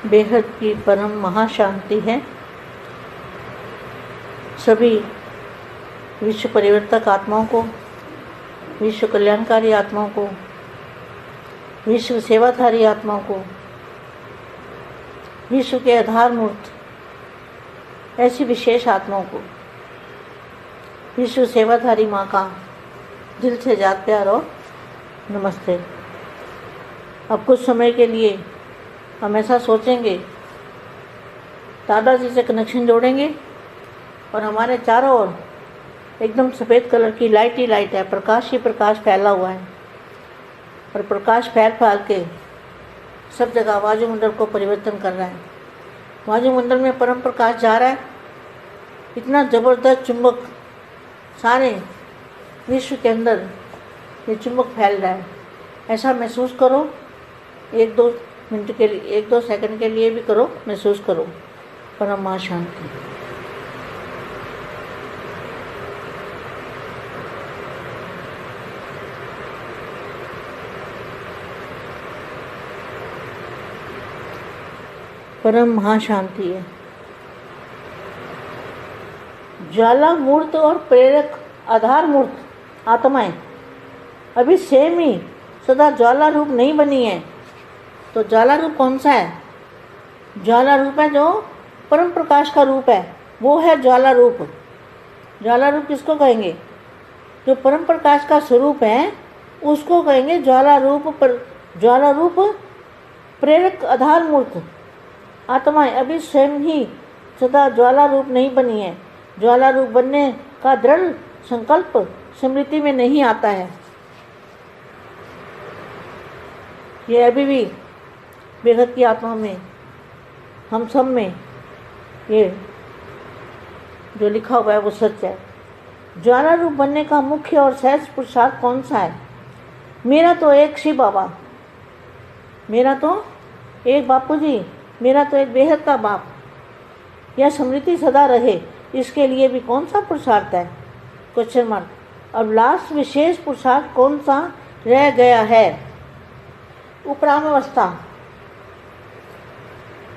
बेहद की परम महाशांति है। सभी विश्व परिवर्तक आत्माओं को, विश्व कल्याणकारी आत्माओं को, विश्व सेवाधारी आत्माओं को, विश्व के आधार मूर्त ऐसी विशेष आत्माओं को विश्व सेवाधारी माँ का दिल से याद प्यार और नमस्ते। अब कुछ समय के लिए हम ऐसा सोचेंगे, दादाजी से कनेक्शन जोड़ेंगे और हमारे चारों ओर एकदम सफ़ेद कलर की लाइट ही लाइट है, प्रकाश ही प्रकाश फैला हुआ है और प्रकाश फैल के सब जगह वायुमंडल को परिवर्तन कर रहा है। वायुमंडल में परम प्रकाश जा रहा है, इतना ज़बरदस्त चुंबक सारे विश्व के अंदर ये चुंबक फैल रहा है। ऐसा महसूस करो, 1-2 मिनट के लिए, 1-2 सेकंड के लिए भी करो, महसूस करो परम मां शांति। परम महाशांति है। ज्वाला मूर्त और प्रेरक आधार मूर्त आत्माएं अभी सेम ही सदा ज्वाला रूप नहीं बनी है। तो ज्वाला रूप कौन सा है? ज्वाला रूप है जो परम प्रकाश का रूप है, वो है ज्वाला रूप। ज्वाला रूप किसको कहेंगे? जो परम प्रकाश का स्वरूप है उसको कहेंगे ज्वाला रूप। पर ज्वाला रूप प्रेरक आधार मूर्त आत्माएं अभी स्वयं ही सदा ज्वाला रूप नहीं बनी है। ज्वाला रूप बनने का दृढ़ संकल्प स्मृति में नहीं आता है। ये अभी भी बेहद की आत्मा में, हम सब में ये जो लिखा हुआ है वो सच है। ज्वाला रूप बनने का मुख्य और सहज पुरुषार्थ कौन सा है? मेरा तो एक शिव बाबा, मेरा तो एक बापू जी, मेरा तो एक बेहद का बाप, यह स्मृति सदा रहे, इसके लिए भी कौन सा पुरुषार्थ है? Question mark. अब लास्ट विशेष पुरुषार्थ कौन सा रह गया है? उपराम अवस्था,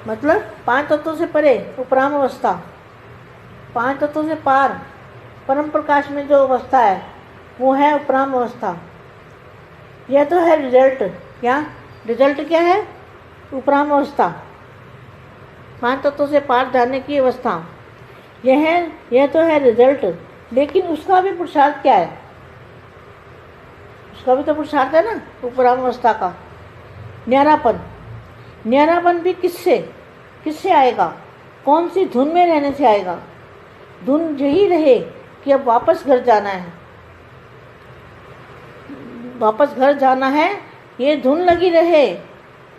मतलब 5 तत्वों से परे उपराम अवस्था, 5 तत्वों से पार परम प्रकाश में जो अवस्था है वो है उपराम अवस्था। यह तो है रिजल्ट। क्या रिजल्ट क्या है? उपराम अवस्था, 5 तत्वों से पार जाने की अवस्था, यह तो है रिजल्ट। लेकिन उसका भी पुरुषार्थ क्या है? उसका भी तो पुरुषार्थ है ना उपराम अवस्था का। न्यारापन, न्यारापन भी किससे आएगा? कौन सी धुन में रहने से आएगा? धुन यही रहे कि अब वापस घर जाना है, वापस घर जाना है, ये धुन लगी रहे।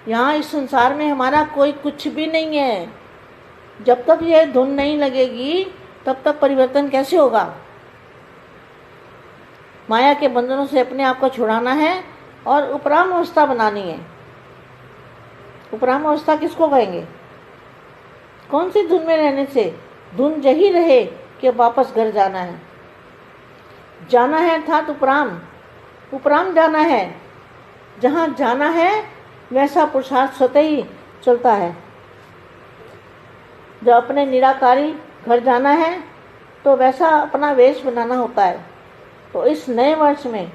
यहाँ इस संसार में हमारा कोई कुछ भी नहीं है। जब तक ये धुन नहीं लगेगी तब तक परिवर्तन कैसे होगा? माया के बंधनों से अपने आप को छुड़ाना है और उपराम अवस्था बनानी है। उपराम अवस्था किसको कहेंगे? कौन सी धुन में रहने से? धुन यही रहे कि वापस घर जाना है। जाना है अर्थात उपराम जाना है। जहाँ जाना है वैसा पुरुषार्थ स्वतः ही चलता है। जब अपने निराकारी घर जाना है तो वैसा अपना वेश बनाना होता है। तो इस नए वर्ष में,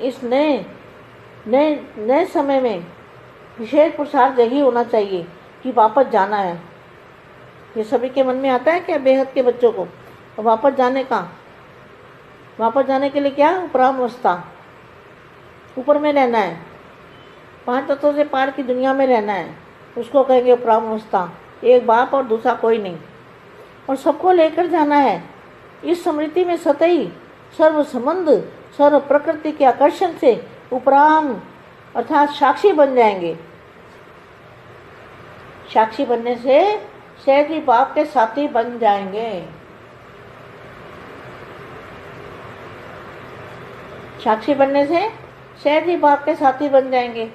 इस नए समय में विशेष पुरुषार्थ यही होना चाहिए कि वापस जाना है। ये सभी के मन में आता है क्या? बेहद के बच्चों को तो वापस जाने के लिए क्या? उपराम अवस्था, ऊपर में रहना है, 5 तत्वों से पार की दुनिया में रहना है, उसको कहेंगे उपराम अवस्था। एक बाप और दूसरा कोई नहीं, और सबको लेकर जाना है। इस स्मृति में सतही सर्व संबंध, सर्व प्रकृति के आकर्षण से उपराम अर्थात साक्षी बन जाएंगे। साक्षी बनने से सहज ही बाप के साथी बन जाएंगे। साक्षी बनने से सहज ही बाप के साथी बन जाएंगे,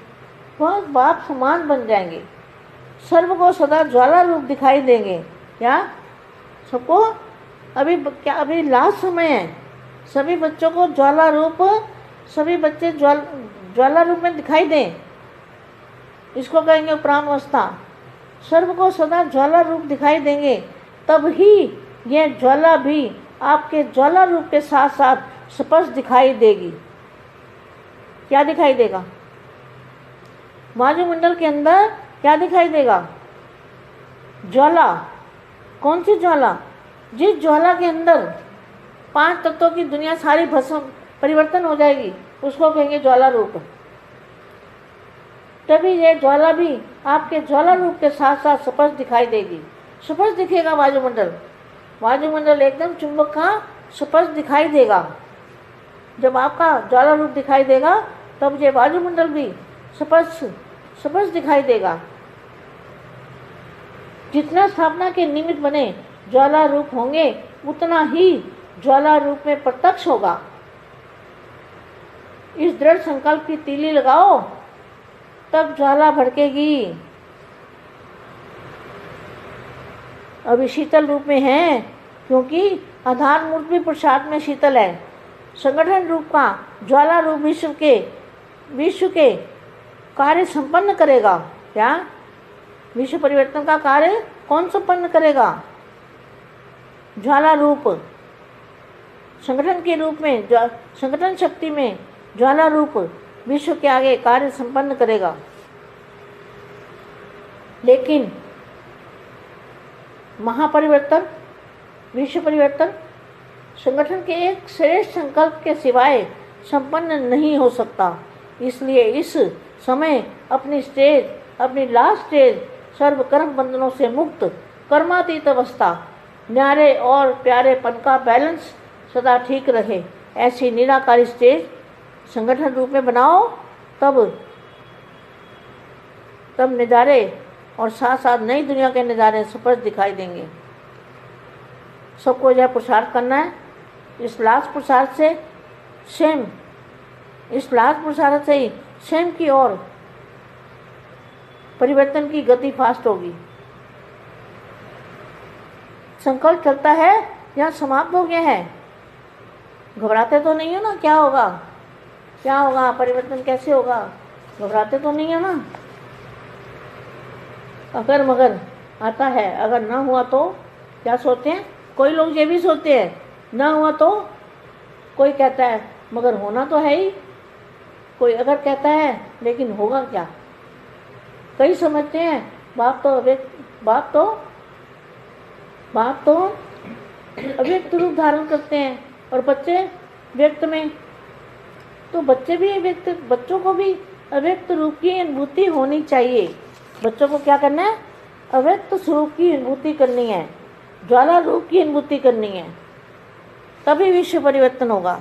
वह बाप समान बन जाएंगे। सर्व को सदा ज्वाला रूप दिखाई देंगे। क्या सबको? अभी लास्ट समय है। सभी बच्चों को ज्वाला रूप, सभी बच्चे ज्वाला रूप में दिखाई दें। इसको कहेंगे उपराम अवस्था। सर्व को सदा ज्वाला रूप दिखाई देंगे, तब ही यह ज्वाला भी आपके ज्वाला रूप के साथ साथ स्पष्ट दिखाई देगी। क्या दिखाई देगा? वायुमंडल के अंदर क्या दिखाई देगा? ज्वाला। कौन सी ज्वाला? जिस ज्वाला के अंदर 5 तत्वों की दुनिया सारी भस्म परिवर्तन हो जाएगी, उसको कहेंगे ज्वाला रूप। तभी यह ज्वाला भी आपके ज्वाला रूप के साथ साथ स्पष्ट दिखाई देगी। स्पष्ट दिखेगा वायुमंडल। वायुमंडल एकदम चुंबक का स्पष्ट दिखाई देगा। जब आपका ज्वाला रूप दिखाई देगा, तब ये वायुमंडल भी स्पष्ट दिखाई देगा। जितना स्थापना के निमित्त बने ज्वाला रूप होंगे, उतना ही ज्वाला रूप में प्रत्यक्ष होगा। इस दृढ़ संकल्प की तीली लगाओ, तब ज्वाला भड़केगी। अभी शीतल रूप में है, क्योंकि आधार मूर्त भी पुरुषार्थ में शीतल है। संगठन रूप का ज्वाला रूप विश्व के कार्य संपन्न करेगा। क्या? विश्व परिवर्तन का कार्य कौन संपन्न करेगा? ज्वाला रूप। संगठन के रूप में, संगठन शक्ति में ज्वाला रूप विश्व के आगे कार्य संपन्न करेगा। लेकिन महापरिवर्तन, विश्व परिवर्तन संगठन के एक श्रेष्ठ संकल्प के सिवाय संपन्न नहीं हो सकता। इसलिए इस समय अपनी लास्ट स्टेज सर्व कर्म बंधनों से मुक्त कर्मातीत अवस्था, न्यारे और प्यारेपन का बैलेंस सदा ठीक रहे, ऐसी निराकारी स्टेज संगठन रूप में बनाओ। तब नज़ारे और साथ साथ नई दुनिया के नज़ारे स्पष्ट दिखाई देंगे। सबको यह पुरुषार्थ करना है। इस लास्ट पुरुषार्थ से ही स्वयं की ओर परिवर्तन की गति फास्ट होगी। संकल्प चलता है या समाप्त हो गया है? घबराते तो नहीं हो ना? क्या होगा? परिवर्तन कैसे होगा? घबराते तो नहीं है ना? अगर मगर आता है, अगर ना हुआ तो क्या सोचते हैं? कोई लोग ये भी सोचते हैं, ना हुआ तो कोई कहता है मगर होना तो है ही। कोई अगर कहता है लेकिन होगा क्या? कई समझते हैं बाप तो अव्यक्त रूप धारण करते हैं और बच्चे व्यक्त में। तो बच्चों को भी अव्यक्त रूप की अनुभूति होनी चाहिए। बच्चों को क्या करना है? अव्यक्त स्वरूप की अनुभूति करनी है, ज्वाला रूप की अनुभूति करनी है, तभी विश्व परिवर्तन होगा।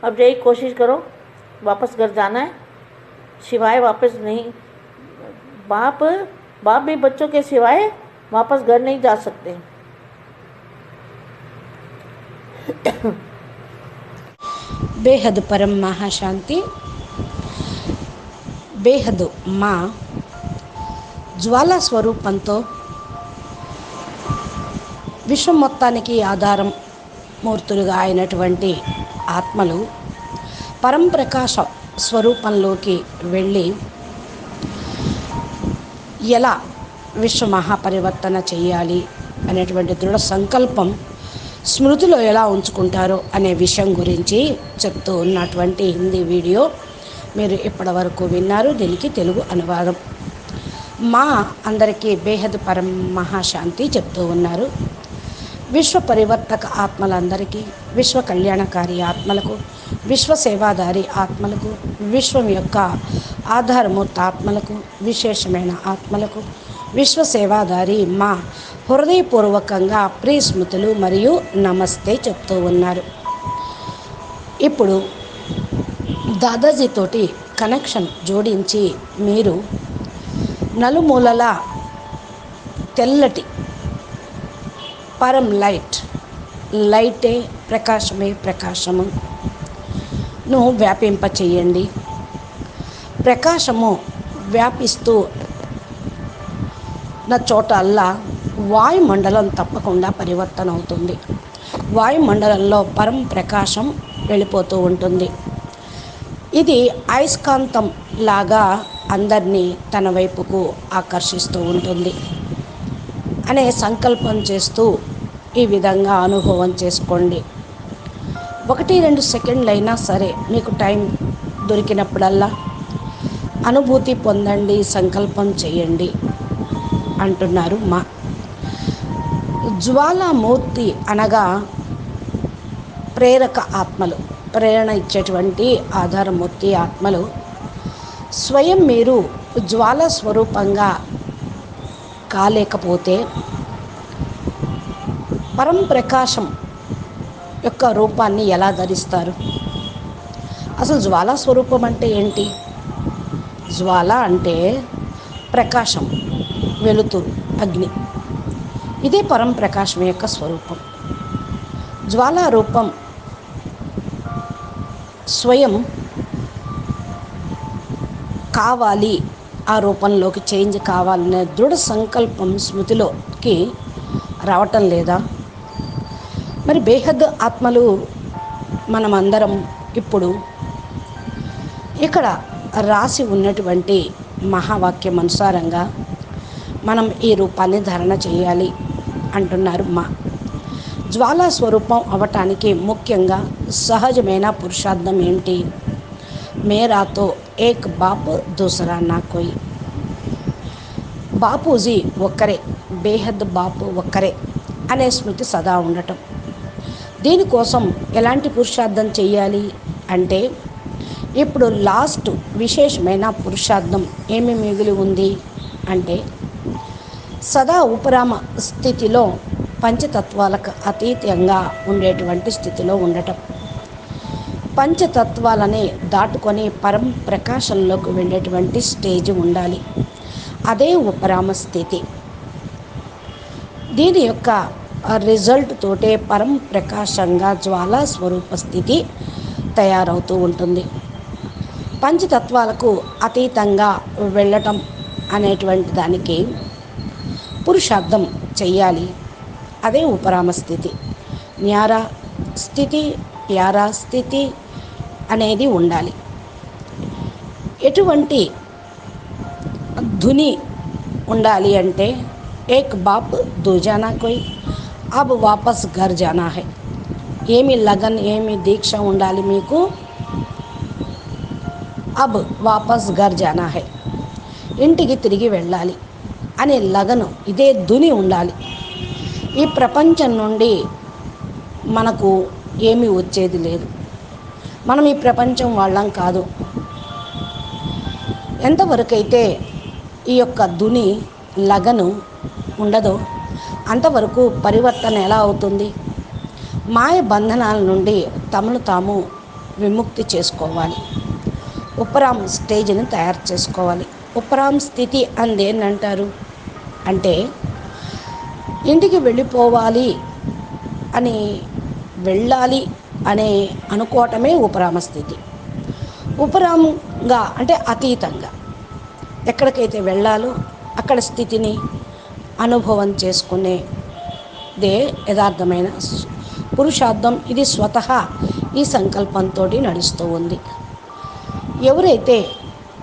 अब यही कोशिश करो। वापस घर जाना है, सिवाय वापस नहीं। बाप भी बच्चों के सिवाय वापस घर नहीं जा सकते। बेहद परम महाशांति, బేహదు మా జ్వాలా స్వరూపంతో విశ్వం మొత్తానికి ఆధారం మూర్తులుగా అయినటువంటి ఆత్మలు పరంప్రకాశ స్వరూపంలోకి వెళ్ళి ఎలా విశ్వ మహాపరివర్తన చేయాలి అనేటువంటి దృఢ సంకల్పం స్మృతిలో ఎలా ఉంచుకుంటారో అనే విషయం గురించి చెప్తూ ఉన్నటువంటి హిందీ వీడియో మీరు ఇప్పటివరకు విన్నారు. దీనికి తెలుగు అనువాదం. మా అందరికీ బేహద్ పరం మహాశాంతి చెప్తూ ఉన్నారు. విశ్వ పరివర్తక ఆత్మలందరికీ, విశ్వ కళ్యాణకారి ఆత్మలకు, విశ్వ సేవాదారి ఆత్మలకు, విశ్వం యొక్క ఆధారమూర్త ఆత్మలకు, విశేషమైన ఆత్మలకు, విశ్వ సేవాదారి మా హృదయపూర్వకంగా ప్రియస్మృతులు మరియు నమస్తే చెప్తూ ఉన్నారు. ఇప్పుడు దాదాజీతోటి కనెక్షన్ జోడించి మీరు నలుమూలల తెల్లటి పరం లైటే ప్రకాశమే ప్రకాశమును వ్యాపింపచేయండి. ప్రకాశము వ్యాపిస్తూ నా చోటల్లా వాయుమండలం తప్పకుండా పరివర్తన అవుతుంది. వాయుమండలంలో పరం ప్రకాశం వెళ్ళిపోతూ ఉంటుంది. ఇది అయస్కాంతం లాగా అందరినీ తన వైపుకు ఆకర్షిస్తూ ఉంటుంది అనే సంకల్పం చేస్తూ ఈ విధంగా అనుభవం చేసుకోండి. 1-2 సెకండ్లు అయినా సరే మీకు టైం దొరికినప్పుడల్లా అనుభూతి పొందండి, సంకల్పం చేయండి అంటున్నారు మా. జ్వాలామూర్తి అనగా ప్రేరక ఆత్మలు, ప్రేరణ ఇచ్చేటువంటి ఆధారమూర్తి ఆత్మలు. స్వయం మీరు జ్వాల స్వరూపంగా కాలేకపోతే పరంప్రకాశం యొక్క రూపాన్ని ఎలా ధరిస్తారు? అసలు జ్వాలా స్వరూపం అంటే ఏంటి? జ్వాల అంటే ప్రకాశం, వెలుతురు, అగ్ని. ఇదే పరంప్రకాశం యొక్క స్వరూపం. జ్వాలా రూపం స్వయం కావాలి, ఆ రూపంలోకి చేంజ్ కావాలనే దృఢ సంకల్పం స్మృతిలోకి రావటం లేదా? మరి బేహద్ ఆత్మలు మనమందరం ఇప్పుడు ఇక్కడ రాసి ఉన్నటువంటి మహావాక్యం అనుసారంగా మనం ఈ రూపాన్ని ధారణ చేయాలి అంటున్నారు మా. జ్వాలా స్వరూపం అవటానికి ముఖ్యంగా సహజమైన పురుషార్థం ఏంటి? మేరాతో ఏక్ బాప్ దూసరా నా కోయి. బాపూజీ ఒక్కరే, బేహద్ బాపు ఒక్కరే అనే స్మృతి సదా ఉండటం. దీనికోసం ఎలాంటి పురుషార్థం చెయ్యాలి అంటే, ఇప్పుడు లాస్ట్ విశేషమైన పురుషార్థం ఏమి మిగిలి ఉంది అంటే, సదా ఉపరామ స్థితిలో పంచతత్వాలకు అతీతంగా ఉండేటువంటి స్థితిలో ఉండటం. పంచతత్వాలని దాటుకొని పరం ప్రకాశంలోకి వెళ్ళేటువంటి స్టేజ్ ఉండాలి. అదే ఉపరామ స్థితి. దీని యొక్క రిజల్ట్ తోటే పరం ప్రకాశంగా జ్వాలా స్వరూప స్థితి తయారవుతూ ఉంటుంది. పంచతత్వాలకు అతీతంగా వెళ్ళటం అనేటువంటి దానికి పురుషార్థం చెయ్యాలి. అదే ఉపరామ స్థితి. న్యారా స్థితి, ప్యారా స్థితి అనేది ఉండాలి. ఎటువంటి ధుని ఉండాలి అంటే, ఏక్ బాప్ దూజానా కోయ్, అబ్ వాపస్ ఘర్ జానా హై. ఏమి లగన్, ఏమి దీక్ష ఉండాలి మీకు? అబ్ వాపస్ ఘర్ జానా హై, ఇంటికి తిరిగి వెళ్ళాలి అనే లగను, ఇదే ధుని ఉండాలి. ఈ ప్రపంచం నుండి మనకు ఏమీ వచ్చేది లేదు. మనం ఈ ప్రపంచం వాళ్ళం కాదు. ఎంతవరకైతే ఈ యొక్క ధుని లగను ఉండదో అంతవరకు పరివర్తన ఎలా అవుతుంది? మాయ బంధనాల నుండి తమను తాము విముక్తి చేసుకోవాలి. ఉపరామ్ స్టేజ్ని తయారు చేసుకోవాలి. ఉపరామ్ స్థితి అందేంటంటారు అంటే, ఇంటికి వెళ్ళిపోవాలి అని, వెళ్ళాలి అనే అనుకోవటమే ఉపరామ స్థితి. ఉపరామంగా అంటే అతీతంగా ఎక్కడికైతే వెళ్ళాలో అక్కడ స్థితిని అనుభవం చేసుకునేదే యథార్థమైన పురుషార్థం. ఇది స్వతహా ఈ సంకల్పంతో నడుస్తూ ఉంది. ఎవరైతే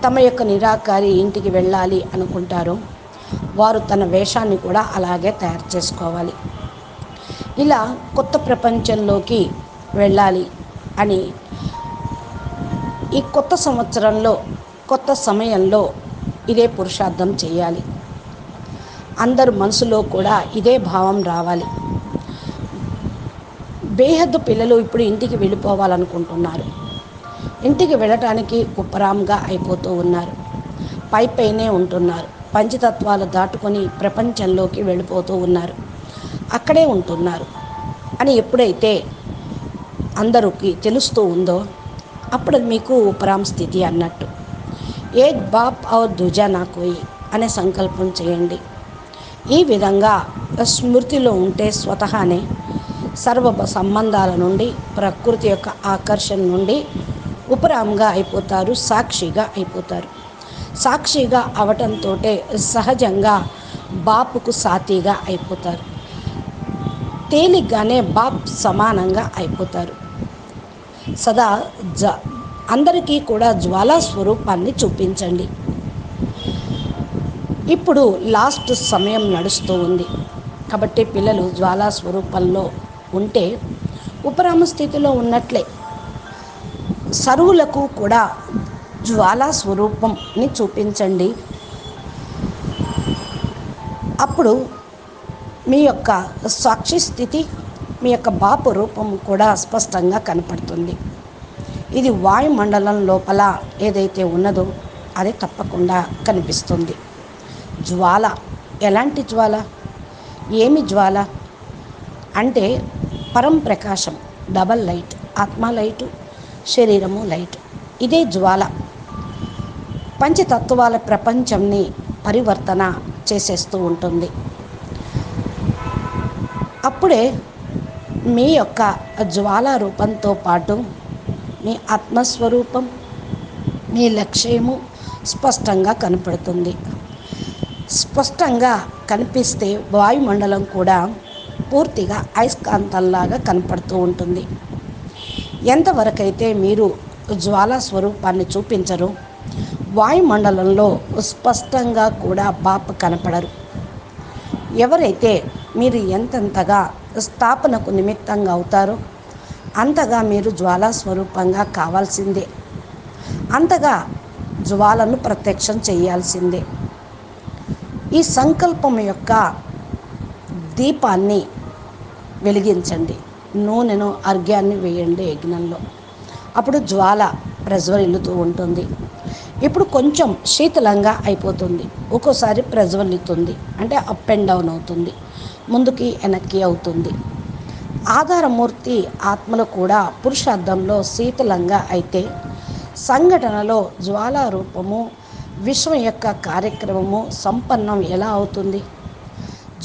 తమ యొక్క నిరాకారి ఇంటికి వెళ్ళాలి అనుకుంటారో వారు తన వేషాన్ని కూడా అలాగే తయారు చేసుకోవాలి. ఇలా కొత్త ప్రపంచంలోకి వెళ్ళాలి అని ఈ కొత్త సంవత్సరంలో, కొత్త సమయంలో ఇదే పురుషార్థం చేయాలి. అందరు మనసులో కూడా ఇదే భావం రావాలి. బేహద్దు పిల్లలు ఇప్పుడు ఇంటికి వెళ్ళిపోవాలనుకుంటున్నారు. ఇంటికి వెళ్ళటానికి ఉపరాంగా అయిపోతూ ఉన్నారు. పైనే ఉంటున్నారు. పంచతత్వాలు దాటుకొని ప్రపంచంలోకి వెళ్ళిపోతూ ఉన్నారు. అక్కడే ఉంటున్నారు అని ఎప్పుడైతే అందరికీ తెలుస్తూ ఉందో అప్పుడు మీకు ఉపరామ్ స్థితి అన్నట్టు. ఏక్ బాప్ ఔర్ దూజా నా కోయి అనే సంకల్పం చేయండి. ఈ విధంగా స్మృతిలో ఉంటే స్వతహానే సర్వ సంబంధాల నుండి, ప్రకృతి యొక్క ఆకర్షణ నుండి ఉపరాంగా అయిపోతారు, సాక్షిగా అయిపోతారు. సాక్షిగా అవటంతో సహజంగా బాపుకు సాతిగా అయిపోతారు. తేలిగ్గానే బాప్ సమానంగా అయిపోతారు. సదా అందరికీ కూడా జ్వాలా స్వరూపాన్ని చూపించండి. ఇప్పుడు లాస్ట్ సమయం నడుస్తూ ఉంది కాబట్టి పిల్లలు జ్వాలా స్వరూపంలో ఉంటే ఉపరామ స్థితిలో ఉన్నట్లే. సర్వులకు కూడా జ్వాలా స్వరూపంని చూపించండి. అప్పుడు మీ యొక్క సాక్షి స్థితి, మీ యొక్క బాపు రూపం కూడా స్పష్టంగా కనపడుతుంది. ఇది వాయుమండలం లోపల ఏదైతే ఉన్నదో అది తప్పకుండా కనిపిస్తుంది. జ్వాల ఎలాంటి జ్వాల, ఏమి జ్వాల అంటే పరం ప్రకాశం, డబల్ లైట్, ఆత్మ లైటు, శరీరము లైట్. ఇదే జ్వాల పంచతత్వాల ప్రపంచంని పరివర్తన చేసేస్తూ ఉంటుంది. అప్పుడే మీ యొక్క జ్వాలా రూపంతో పాటు మీ ఆత్మస్వరూపం, మీ లక్ష్యము స్పష్టంగా కనపడుతుంది. స్పష్టంగా కనిపిస్తే వాయుమండలం కూడా పూర్తిగా అయస్కాంతంలాగా కనపడుతూ ఉంటుంది. ఎంతవరకైతే మీరు జ్వాలా స్వరూపాన్ని చూపించరు, వాయుమండలంలో స్పష్టంగా కూడా బాపు కనపడరు. ఎవరైతే మీరు ఎంతెంతగా స్థాపనకు నిమిత్తంగా అవుతారో అంతగా మీరు జ్వాలా స్వరూపంగా కావాల్సిందే, అంతగా జ్వాలను ప్రత్యక్షం చేయాల్సిందే. ఈ సంకల్పం యొక్క దీపాన్ని వెలిగించండి, నూనెను అర్ఘ్యాన్ని వేయండి యజ్ఞంలో. అప్పుడు జ్వాల ప్రజ్వరిల్లుతూ ఉంటుంది. ఇప్పుడు కొంచెం శీతలంగా అయిపోతుంది, ఒక్కోసారి ప్రజ్వలిస్తుంది, అంటే అప్ అండ్ డౌన్ అవుతుంది, ముందుకి వెనక్కి అవుతుంది. ఆధారమూర్తి ఆత్మలు కూడా పురుషార్థంలో శీతలంగా అయితే సంఘటనలో జ్వాలా రూపము, విశ్వం యొక్క కార్యక్రమము సంపన్నం ఎలా అవుతుంది?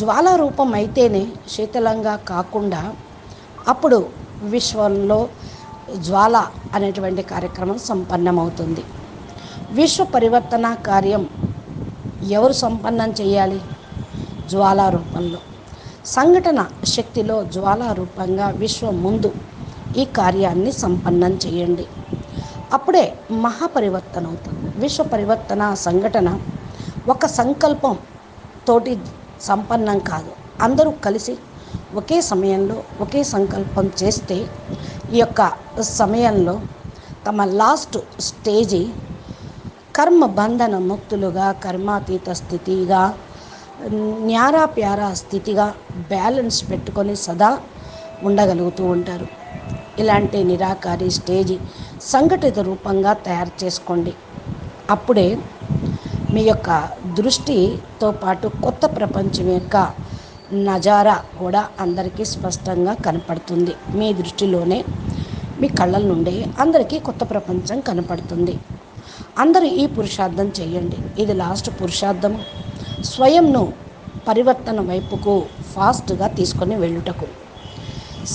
జ్వాలా రూపం అయితేనే శీతలంగా కాకుండా అప్పుడు విశ్వంలో జ్వాల అనేటువంటి కార్యక్రమం సంపన్నమవుతుంది. విశ్వ పరివర్తన కార్యం ఎవరు సంపన్నం చేయాలి? జ్వాలా రూపంలో. సంఘటన శక్తిలో జ్వాలా రూపంగా విశ్వం ముందు ఈ కార్యాన్ని సంపన్నం చేయండి. అప్పుడే మహాపరివర్తన అవుతుంది. విశ్వ పరివర్తన సంఘటన ఒక సంకల్పం తోటి సంపన్నం కాదు. అందరూ కలిసి ఒకే సమయంలో ఒకే సంకల్పం చేస్తే ఈ యొక్క సమయంలో తమ లాస్ట్ స్టేజి కర్మ బంధన ముక్తులుగా, కర్మాతీత స్థితిగా, న్యారా ప్యారా స్థితిగా బ్యాలెన్స్ పెట్టుకొని సదా ఉండగలుగుతూ ఉంటారు. ఇలాంటి నిరాకారి స్టేజి సంఘటిత రూపంగా తయారు చేసుకోండి. అప్పుడే మీ యొక్క దృష్టితో పాటు కొత్త ప్రపంచం యొక్క నజారా కూడా అందరికీ స్పష్టంగా కనపడుతుంది. మీ దృష్టిలోనే, మీ కళ్ళ నుండే అందరికీ కొత్త ప్రపంచం కనపడుతుంది. అందరూ ఈ పురుషార్థం చేయండి. ఇది లాస్ట్ పురుషార్థము. స్వయంను పరివర్తన వైపుకు ఫాస్ట్గా తీసుకొని వెళ్ళుటకు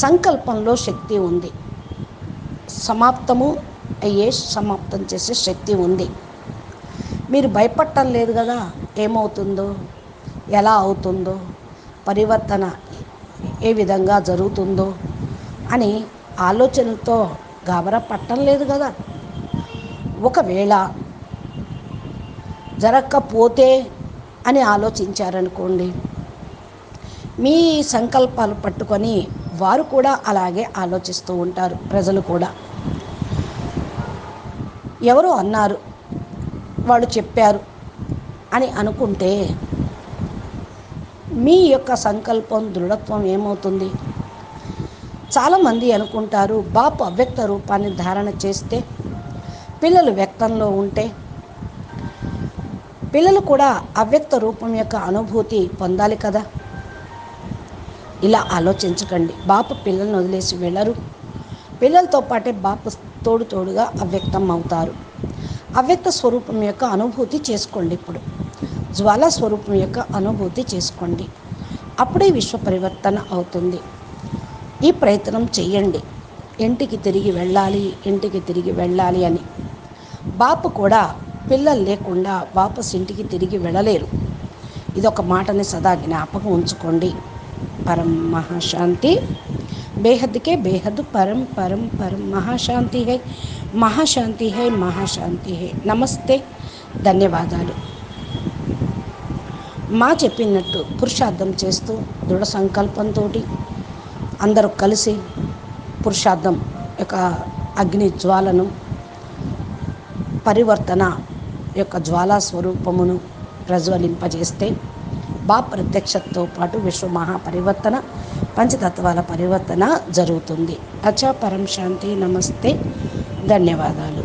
సంకల్పంలో శక్తి ఉంది. సమాప్తము అయ్యే సమాప్తం చేసే శక్తి ఉంది. మీరు భయపడటం లేదు కదా, ఏమవుతుందో, ఎలా అవుతుందో, పరివర్తన ఏ విధంగా జరుగుతుందో అని ఆలోచనలతో గాబరా పట్టం లేదు కదా. ఒకవేళ జరగకపోతే అని ఆలోచించారనుకోండి, మీ సంకల్పాలు పట్టుకొని వారు కూడా అలాగే ఆలోచిస్తూ ఉంటారు. ప్రజలు కూడా ఎవరో అన్నారు, వాళ్ళు చెప్పారు అని అనుకుంటే మీ యొక్క సంకల్పం దృఢత్వం ఏమవుతుంది? చాలామంది అనుకుంటారు, బాపు అవ్యక్త రూపాన్ని ధారణ చేస్తే పిల్లలు వ్యక్తంలో ఉంటే పిల్లలు కూడా అవ్యక్త రూపం యొక్క అనుభూతి పొందాలి కదా. ఇలా ఆలోచించకండి. బాపు పిల్లలను వదిలేసి వెళ్ళరు. పిల్లలతో పాటే బాపు తోడుగా అవ్యక్తం అవుతారు. అవ్యక్త స్వరూపం యొక్క అనుభూతి చేసుకోండి. ఇప్పుడు జ్వాలా స్వరూపం యొక్క అనుభూతి చేసుకోండి. అప్పుడే విశ్వ పరివర్తన అవుతుంది. ఈ ప్రయత్నం చెయ్యండి. ఇంటికి తిరిగి వెళ్ళాలి అని. బాపు కూడా పిల్లలు లేకుండా వాపస్ ఇంటికి తిరిగి వెళ్ళలేరు. ఇదొక మాటని సదా జ్ఞాపకం ఉంచుకోండి. పరం మహాశాంతి. बेहद के बेहद परम परम परम महाशांति है, महाशांति है, महाशांति है. నమస్తే, ధన్యవాదాలు. మా చెప్పినట్టు పురుషార్థం చేస్తూ దృఢ సంకల్పంతో అందరూ కలిసి పురుషార్థం యొక్క అగ్ని జ్వాలను, పరివర్తన యొక్క జ్వాలా స్వరూపమును ప్రజ్వలింపజేస్తే ప్రత్యక్షతతో పాటు విశ్వ మహాపరివర్తన, పంచతత్వాల పరివర్తన జరుగుతుంది. అచ్చా, పరం శాంతి. నమస్తే, ధన్యవాదాలు.